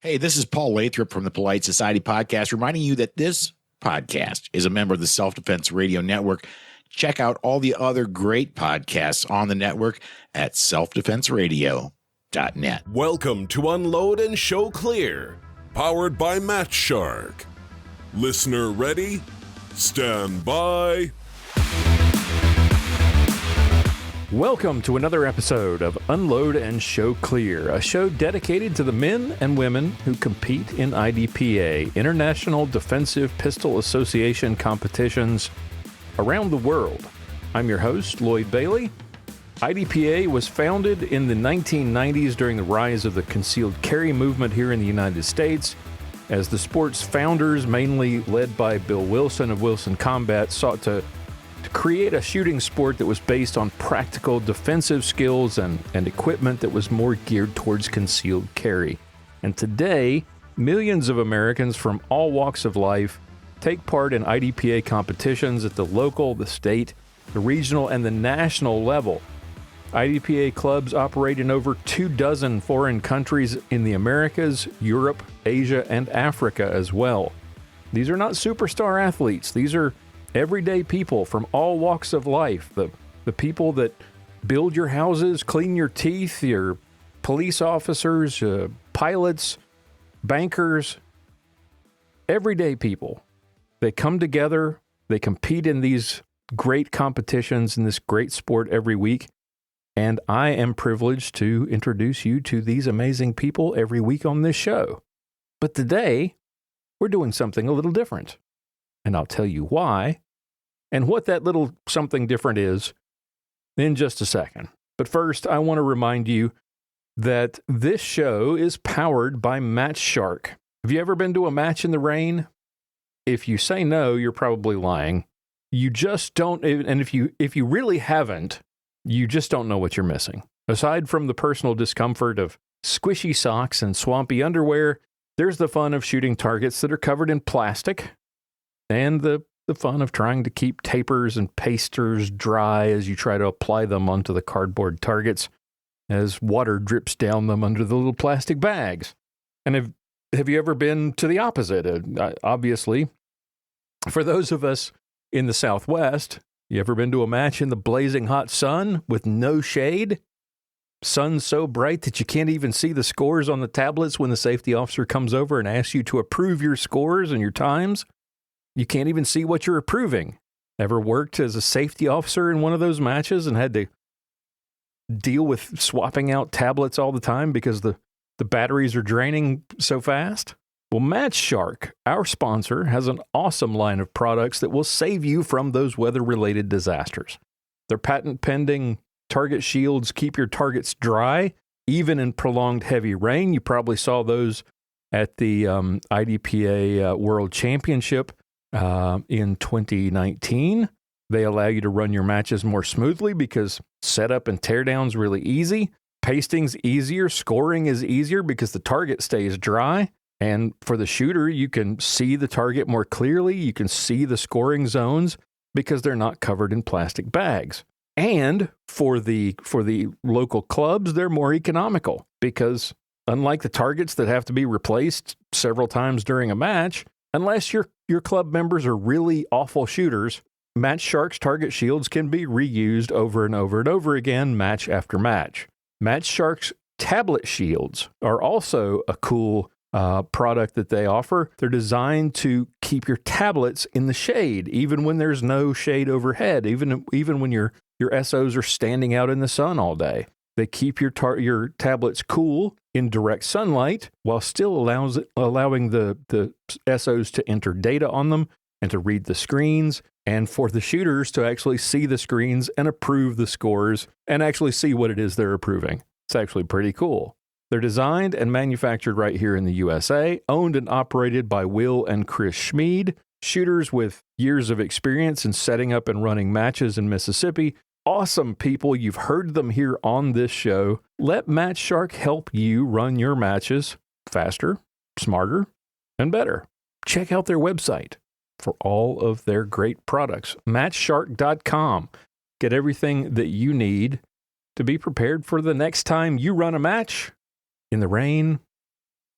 Hey, this is Paul Lathrop from the Polite Society Podcast, reminding you that this podcast is a member of the Self-Defense Radio Network. Check out all the other great podcasts on the network at selfdefenseradio.net. Welcome to Unload and Show Clear, powered by Match Shark. Listener ready? Stand by. Welcome to another episode of Unload and Show Clear, a show dedicated to the men and women who compete in IDPA, International Defensive Pistol Association competitions around the world. I'm your host, Lloyd Bailey. IDPA was founded in the 1990s during the rise of the concealed carry movement here in the United States, as the sport's founders, mainly led by Bill Wilson of Wilson Combat, sought to create a shooting sport that was based on practical defensive skills and equipment that was more geared towards concealed carry. And today, millions of Americans from all walks of life take part in IDPA competitions at the local, the state, the regional, and the national level. IDPA clubs operate in over 24 foreign countries in the Americas, Europe, Asia, and Africa as well. These are not superstar athletes. These are everyday people from all walks of life, the people that build your houses, clean your teeth, your police officers, pilots, bankers, everyday people. They come together, they compete in these great competitions in this great sport every week, and I am privileged to introduce you to these amazing people every week on this show. But today, we're doing something a little different. And I'll tell you why and what that little something different is in just a second. But first, I want to remind you that this show is powered by Match Shark. Have you ever been to a match in the rain? If you say no, you're probably lying. You just don't, and if you really haven't, you just don't know what you're missing. Aside from the personal discomfort of squishy socks and swampy underwear, there's the fun of shooting targets that are covered in plastic, and the fun of trying to keep tapers and pasters dry as you try to apply them onto the cardboard targets as water drips down them under the little plastic bags. And have you ever been to the opposite? Obviously, for those of us in the Southwest, you ever been to a match in the blazing hot sun with no shade? Sun so bright that you can't even see the scores on the tablets when the safety officer comes over and asks you to approve your scores and your times? You can't even see what you're approving. Ever worked as a safety officer in one of those matches and had to deal with swapping out tablets all the time because the batteries are draining so fast? Well, Match Shark, our sponsor, has an awesome line of products that will save you from those weather-related disasters. Their patent-pending target shields keep your targets dry, even in prolonged heavy rain. You probably saw those at the IDPA World Championship in 2019. They allow you to run your matches more smoothly because setup and teardown's really easy. Pasting's easier. Scoring is easier because the target stays dry. And for the shooter, you can see the target more clearly. You can see the scoring zones because they're not covered in plastic bags. And for the local clubs, they're more economical because unlike the targets that have to be replaced several times during a match, unless your club members are really awful shooters, Match Shark's target shields can be reused over and over and over again, match after match. Match Shark's tablet shields are also a cool product that they offer. They're designed to keep your tablets in the shade, even when there's no shade overhead, even when your SOs are standing out in the sun all day. They keep your tablets cool in direct sunlight while still allowing the SOs to enter data on them and to read the screens, and for the shooters to actually see the screens and approve the scores and actually see what it is they're approving. It's actually pretty cool. They're designed and manufactured right here in the USA, owned and operated by Will and Chris Schmid, shooters with years of experience in setting up and running matches in Mississippi. Awesome people. You've heard them here on this show. Let Match Shark help you run your matches faster, smarter, and better. Check out their website for all of their great products. Matchshark.com. Get everything that you need to be prepared for the next time you run a match in the rain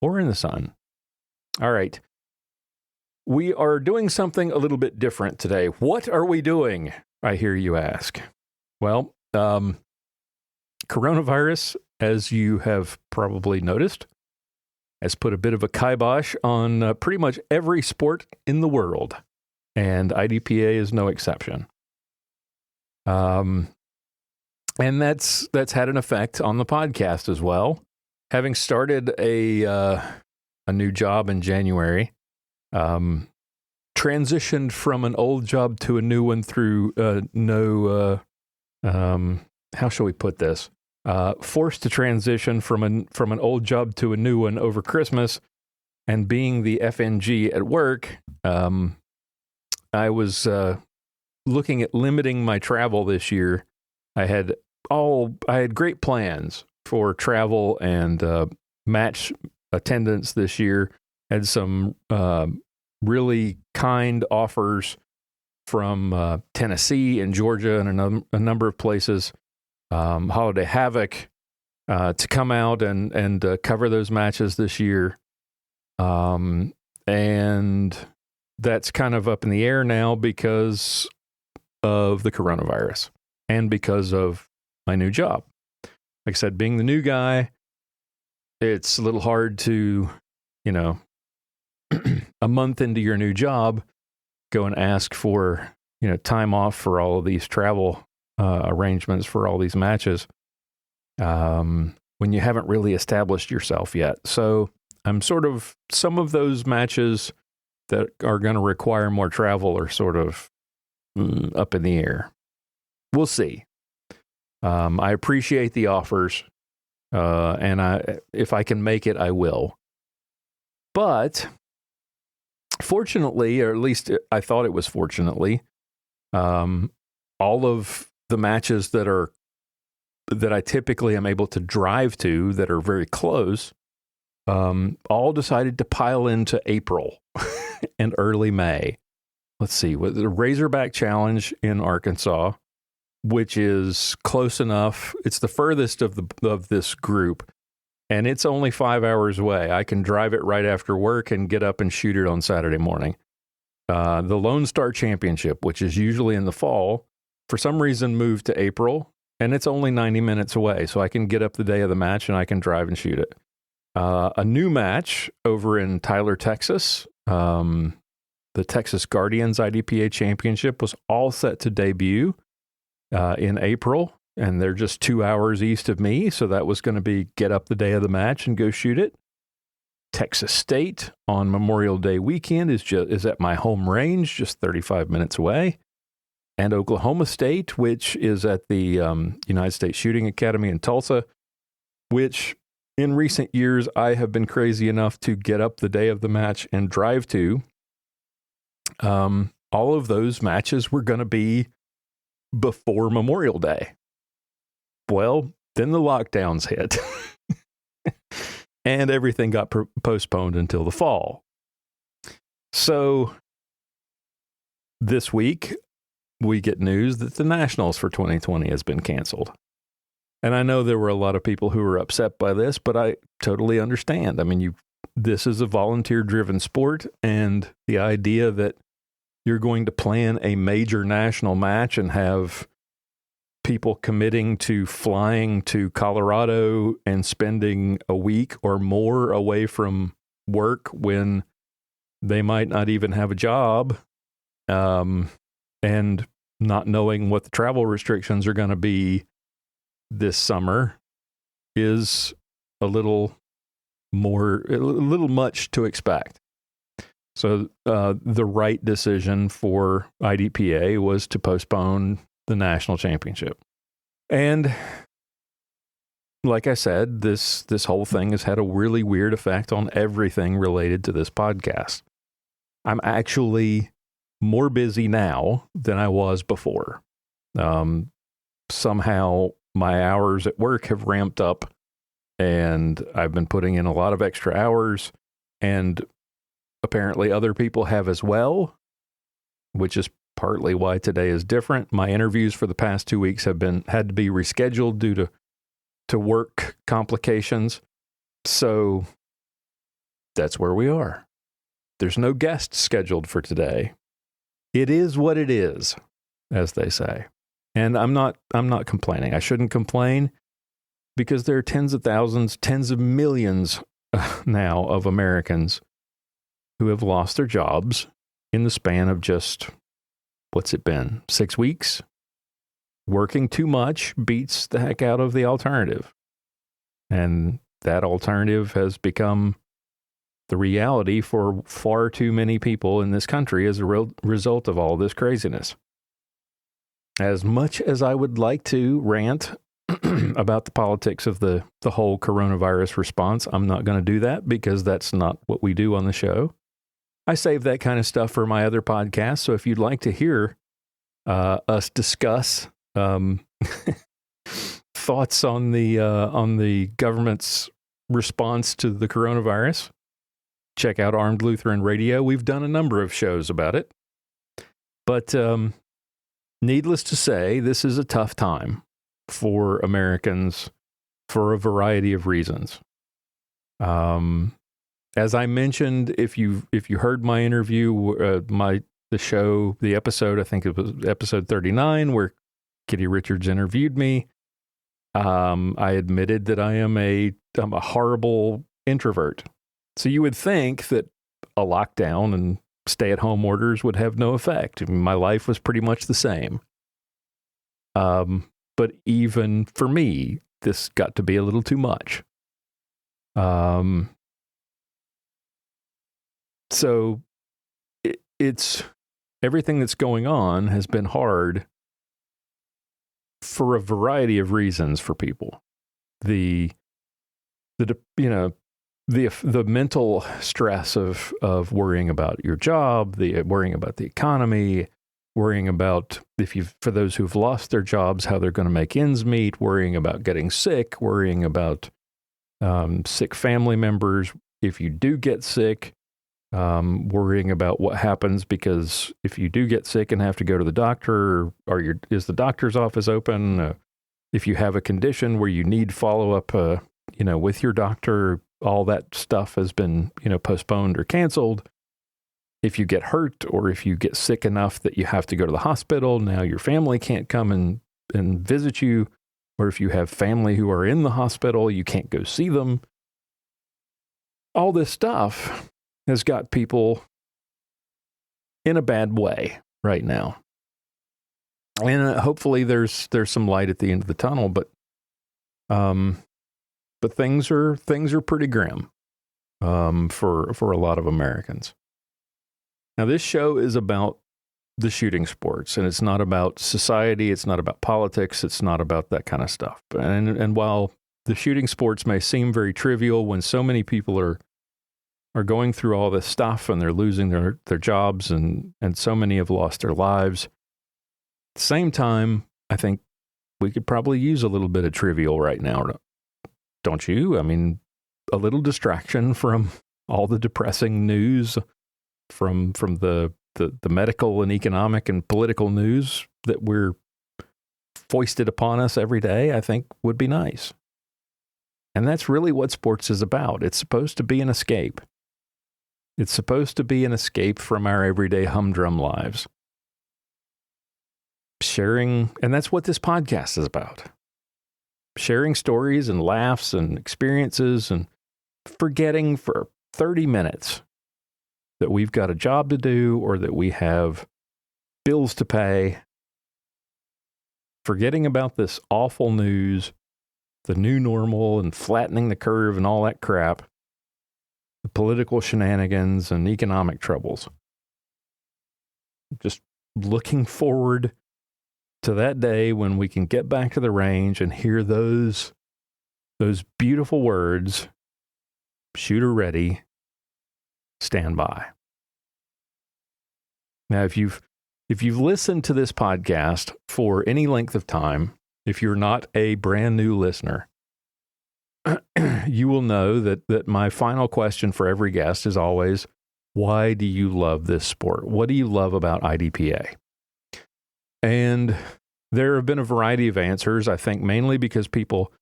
or in the sun. All right. We are doing something a little bit different today. What are we doing? I hear you ask. Well, coronavirus, as you have probably noticed, has put a bit of a kibosh on pretty much every sport in the world, and IDPA is no exception. And that's had an effect on the podcast as well. Having started a new job in January, transitioned from an old job to a new one through how shall we put this? Forced to transition from an old job to a new one over Christmas, and being the FNG at work, I was looking at limiting my travel this year. I had great plans for travel and match attendance this year. Had some really kind offers from Tennessee and Georgia and a number of places. Holiday Havoc to come out and cover those matches this year. And that's kind of up in the air now because of the coronavirus and because of my new job. Like I said, being the new guy, it's a little hard to, a month into your new job, go and ask for, time off for all of these travel arrangements for all these matches when you haven't really established yourself yet. So I'm some of those matches that are going to require more travel are sort of up in the air. We'll see. I appreciate the offers, and if I can make it, I will. But fortunately, or at least I thought it was fortunately, all of the matches that I typically am able to drive to that are very close, all decided to pile into April and early May. Let's see, with the Razorback Challenge in Arkansas, which is close enough. It's the furthest of this group, and it's only 5 hours away. I can drive it right after work and get up and shoot it on Saturday morning. The Lone Star Championship, which is usually in the fall, for some reason moved to April, and it's only 90 minutes away, so I can get up the day of the match and I can drive and shoot it. A new match over in Tyler, Texas, the Texas Guardians IDPA Championship was all set to debut in April, and they're just 2 hours east of me, so that was going to be get up the day of the match and go shoot it. Texas State on Memorial Day weekend is at my home range, just 35 minutes away. And Oklahoma State, which is at the United States Shooting Academy in Tulsa, which in recent years I have been crazy enough to get up the day of the match and drive to. All of those matches were going to be before Memorial Day. Well, then the lockdowns hit and everything got postponed until the fall. So this week, we get news that the Nationals for 2020 has been canceled. And I know there were a lot of people who were upset by this, but I totally understand. I mean, this is a volunteer-driven sport, and the idea that you're going to plan a major national match and have people committing to flying to Colorado and spending a week or more away from work when they might not even have a job, and not knowing what the travel restrictions are going to be this summer is a little much to expect. So the right decision for IDPA was to postpone the national championship. And like I said, this whole thing has had a really weird effect on everything related to this podcast. I'm actually more busy now than I was before. Somehow my hours at work have ramped up, and I've been putting in a lot of extra hours, and apparently other people have as well, which is partly why today is different. My interviews for the past 2 weeks had to be rescheduled due to work complications. So that's where we are. There's no guest scheduled for today. It is what it is, as they say. And I'm not complaining. I shouldn't complain because there are tens of thousands, tens of millions now of Americans who have lost their jobs in the span of just, what's it been, 6 weeks? Working too much beats the heck out of the alternative. And that alternative has become the reality for far too many people in this country as a result of all this craziness. As much as I would like to rant about the politics of the whole coronavirus response, I'm not going to do that because that's not what we do on the show. I save that kind of stuff for my other podcasts. So if you'd like to hear us discuss thoughts on the government's response to the coronavirus, check out Armed Lutheran Radio. We've done a number of shows about it. But needless to say, this is a tough time for Americans for a variety of reasons. As I mentioned, if you heard my interview, the episode, I think it was episode 39, where Kitty Richards interviewed me, I admitted that I'm a horrible introvert. So you would think that a lockdown and stay-at-home orders would have no effect. I mean, my life was pretty much the same. But even for me, this got to be a little too much. So it's everything that's going on has been hard for a variety of reasons for people. The mental stress of worrying about your job, worrying about the economy, worrying about for those who've lost their jobs, how they're going to make ends meet, worrying about getting sick, worrying about sick family members if you do get sick, worrying about what happens because if you do get sick and have to go to the doctor, is the doctor's office open? If you have a condition where you need follow-up, with your doctor, all that stuff has been, postponed or canceled. If you get hurt or if you get sick enough that you have to go to the hospital, now your family can't come and visit you. Or if you have family who are in the hospital, you can't go see them. All this stuff has got people in a bad way right now. And hopefully there's some light at the end of the tunnel, but things are pretty grim for a lot of Americans. Now, this show is about the shooting sports, and it's not about society. It's not about politics. It's not about that kind of stuff. And while the shooting sports may seem very trivial when so many people are going through all this stuff and they're losing their jobs and so many have lost their lives, at the same time, I think we could probably use a little bit of trivial right now. Don't you? I mean, a little distraction from all the depressing news, from the medical and economic and political news that we're foisted upon us every day, I think would be nice. And that's really what sports is about. It's supposed to be an escape. It's supposed to be an escape from our everyday humdrum lives. Sharing, and that's what this podcast is about. Sharing stories and laughs and experiences and forgetting for 30 minutes that we've got a job to do or that we have bills to pay. Forgetting about this awful news, the new normal and flattening the curve and all that crap, the political shenanigans and economic troubles. Just looking forward to that day when we can get back to the range and hear those beautiful words, shooter ready, stand by. Now, if you've listened to this podcast for any length of time, if you're not a brand new listener, you will know that my final question for every guest is always, why do you love this sport? What do you love about IDPA? And there have been a variety of answers, I think mainly because people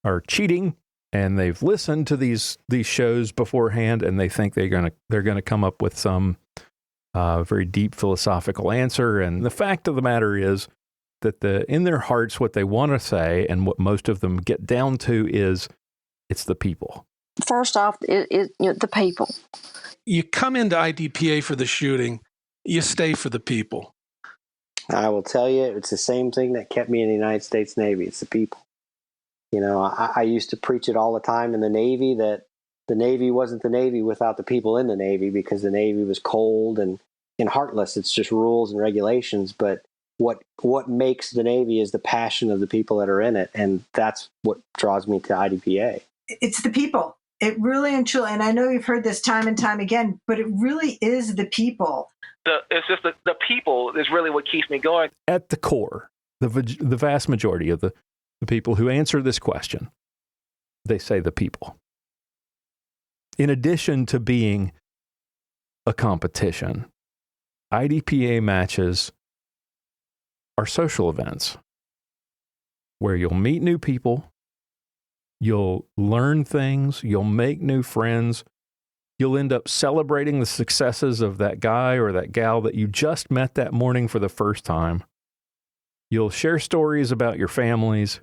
are cheating and they've listened to these shows beforehand, and they think they're gonna come up with some very deep philosophical answer. And the fact of the matter is that in their hearts, what they want to say and what most of them get down to is it's the people. First off, the people. You come into IDPA for the shooting, you stay for the people. I will tell you, it's the same thing that kept me in the United States Navy. It's the people. You know, I used to preach it all the time in the Navy that the Navy wasn't the Navy without the people in the Navy, because the Navy was cold and heartless. It's just rules and regulations. But what makes the Navy is the passion of the people that are in it. And that's what draws me to IDPA. It's the people. It really and truly, and I know you've heard this time and time again, but it really is the people. It's just the people is really what keeps me going. At the core, the vast majority of the people who answer this question, they say the people. In addition to being a competition, IDPA matches are social events where you'll meet new people, you'll learn things, you'll make new friends, you'll end up celebrating the successes of that guy or that gal that you just met that morning for the first time. You'll share stories about your families.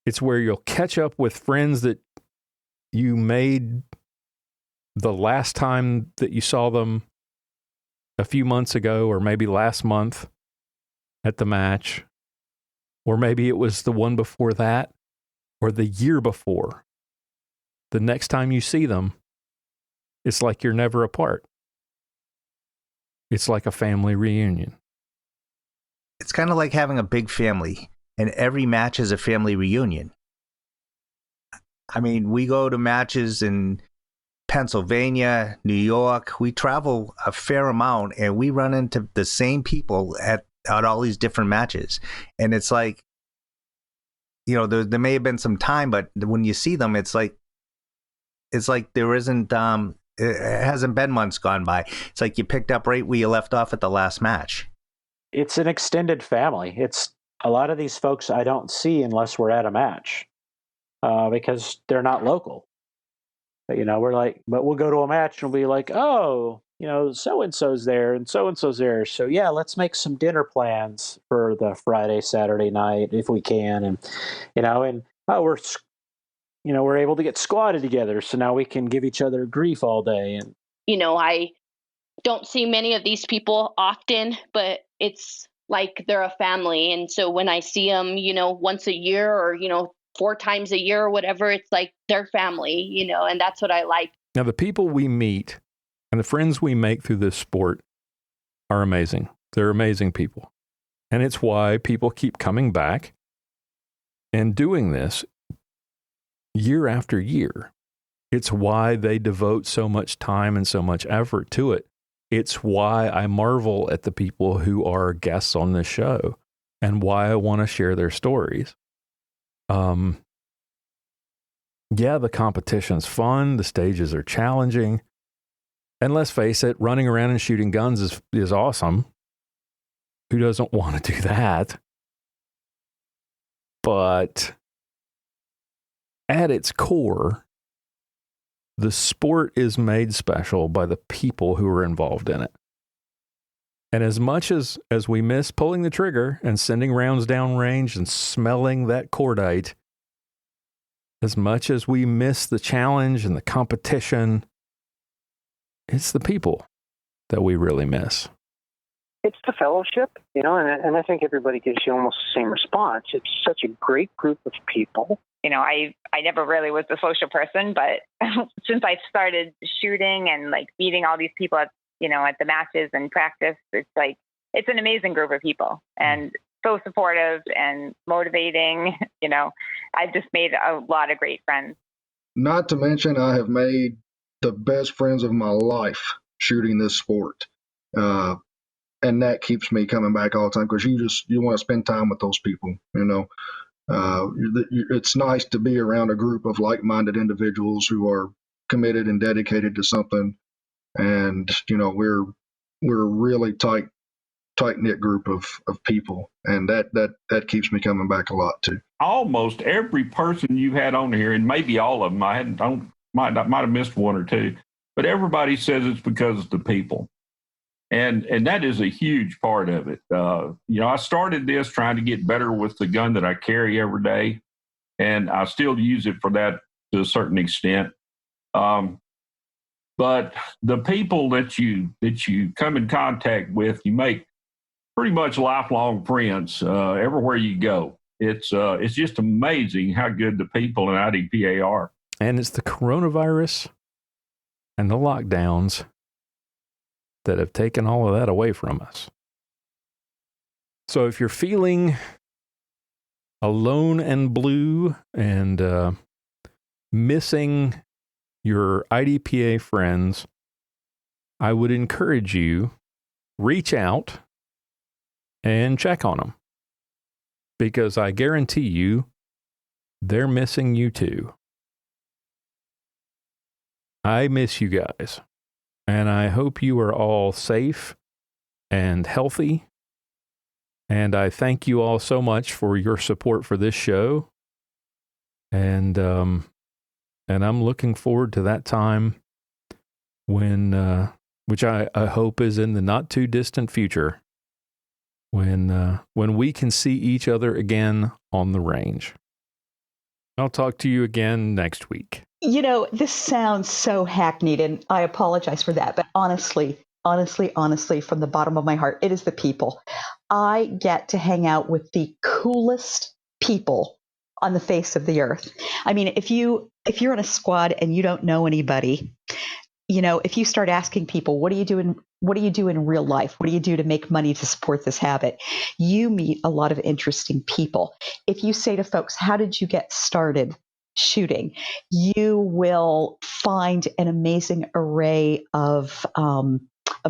It's where you'll catch up with friends that you made the last time that you saw them a few months ago, or maybe last month at the match, or maybe it was the one before that, or the year before. The next time you see them, it's like you're never apart. It's like a family reunion. It's kind of like having a big family, and every match is a family reunion. I mean, we go to matches in Pennsylvania, New York. We travel a fair amount, and we run into the same people at all these different matches. And it's like, you know, there may have been some time, but when you see them, it's like there isn't, it hasn't been months gone by. It's like you picked up right where you left off at the last match. It's an extended family. It's a lot of these folks I don't see unless we're at a match, because they're not local. But, you know, but we'll go to a match and we'll be like, oh, you know, so-and-so's there and so-and-so's there. So yeah, let's make some dinner plans for the Friday, Saturday night if we can. And, you know, and we're able to get squatted together. So now we can give each other grief all day. And, you know, I don't see many of these people often, but it's like they're a family. And so when I see them, you know, once a year or, you know, 4 times a year or whatever, it's like their family, you know, and that's what I like. Now, the people we meet and the friends we make through this sport are amazing. They're amazing people. And it's why people keep coming back and doing this year after year. It's why they devote so much time and so much effort to it. It's why I marvel at the people who are guests on this show and why I want to share their stories. Yeah, the competition's fun. The stages are challenging. And let's face it, running around and shooting guns is awesome. Who doesn't want to do that? But at its core, the sport is made special by the people who are involved in it. And as much as we miss pulling the trigger and sending rounds downrange and smelling that cordite, as much as we miss the challenge and the competition, it's the people that we really miss. it's the fellowship, you know, and I think everybody gives you almost the same response. It's such a great group of people. You know, I never really was a social person, but since I started shooting and like meeting all these people at, you know, at the matches and practice, it's like, it's an amazing group of people and so supportive and motivating. You know, I've just made a lot of great friends. Not to mention, I have made the best friends of my life shooting this sport. And that keeps me coming back all the time because you want to spend time with those people, you know. It's nice to be around a group of like-minded individuals who are committed and dedicated to something. And, you know, we're a really tight-knit group of people. And that keeps me coming back a lot too. almost every person you had on here, and maybe all of them, might have missed one or two, but everybody says it's because of the people. And that is a huge part of it. I started this trying to get better with the gun that I carry every day, and I still use it for that to a certain extent. But the people that you come in contact with, you make pretty much lifelong friends everywhere you go. It's just amazing how good the people in IDPA are. And it's the coronavirus and the lockdowns that have taken all of that away from us. So if you're feeling alone and blue and missing your IDPA friends, I would encourage you, reach out and check on them. Because I guarantee you, they're missing you too. I miss you guys. And I hope you are all safe and healthy. And I thank you all so much for your support for this show. And I'm looking forward to that time when, which I hope is in the not too distant future, when we can see each other again on the range. I'll talk to you again next week. This sounds so hackneyed, and I apologize for that. But honestly, from the bottom of my heart, it is the people. I get to hang out with the coolest people on the face of the earth. I mean, if you're in a squad and you don't know anybody, if you start asking people, what do you do in real life? What do you do to make money to support this habit? You meet a lot of interesting people. If you say to folks, how did you get started shooting? You will find an amazing array of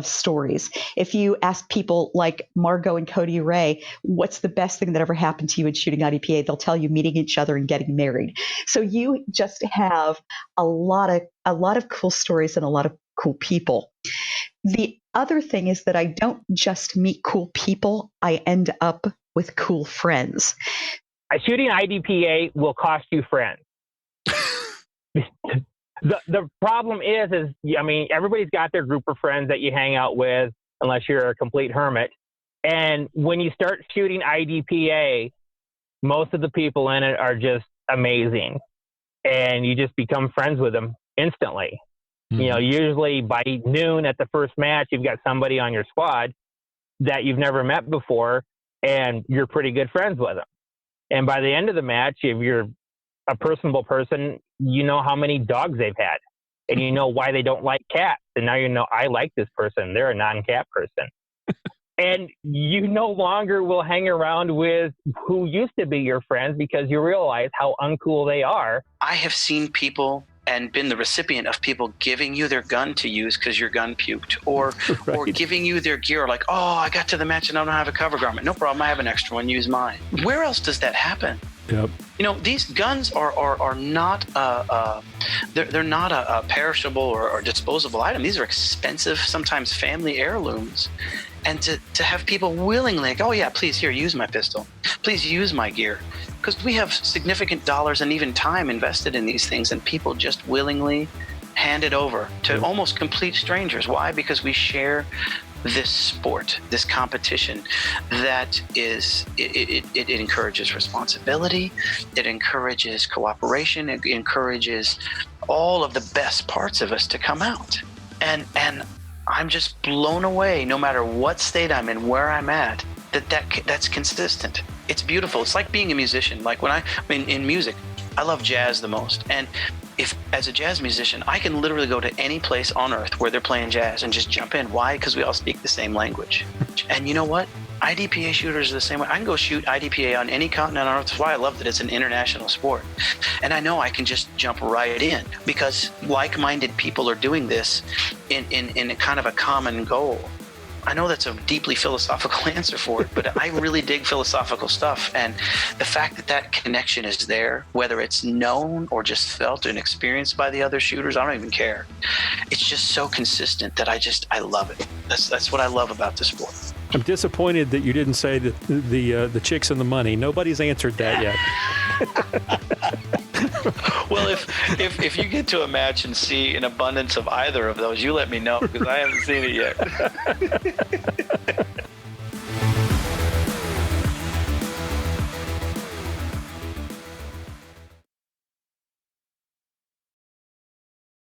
stories. If you ask people like Margot and Cody Ray, what's the best thing that ever happened to you in shooting IDPA? They'll tell you meeting each other and getting married. So you just have a lot of cool stories and a lot of cool people. The other thing is that I don't just meet cool people, I end up with cool friends. Shooting IDPA will cost you friends. The problem is everybody's got their group of friends that you hang out with, unless you're a complete hermit. And when you start shooting IDPA, most of the people in it are just amazing. And you just become friends with them instantly. Mm-hmm. Usually by noon at the first match, you've got somebody on your squad that you've never met before, and you're pretty good friends with them. And by the end of the match, if you're a personable person, you know how many dogs they've had, and you know why they don't like cats. And now I like this person. They're a non-cat person. And you no longer will hang around with who used to be your friends because you realize how uncool they are. I have seen people and been the recipient of people giving you their gun to use because your gun puked, or right. or giving you their gear, like, oh, I got to the match and I don't have a cover garment. No problem, I have an extra one, use mine. Where else does that happen? Yep. These guns are not they're not a perishable or disposable item. These are expensive, sometimes family heirlooms. And to have people willingly, like, oh yeah, please, here, use my pistol. Please use my gear. Because we have significant dollars and even time invested in these things, and people just willingly hand it over to almost complete strangers. Why? Because we share this sport, this competition that it encourages responsibility, it encourages cooperation, it encourages all of the best parts of us to come out. And I'm just blown away, no matter what state I'm in, where I'm at, that's consistent. It's beautiful. It's like being a musician. Like in music, I love jazz the most. And if as a jazz musician, I can literally go to any place on earth where they're playing jazz and just jump in. Why? Because we all speak the same language. And you know what? IDPA shooters are the same way. I can go shoot IDPA on any continent on earth. That's why I love that it's an international sport. And I know I can just jump right in because like-minded people are doing this in a kind of a common goal. I know that's a deeply philosophical answer for it, but I really dig philosophical stuff. And the fact that connection is there, whether it's known or just felt and experienced by the other shooters, I don't even care. It's just so consistent that I love it. That's what I love about the sport. I'm disappointed that you didn't say the chicks and the money. Nobody's answered that yet. Well, if you get to a match and see an abundance of either of those, you let me know because I haven't seen it yet.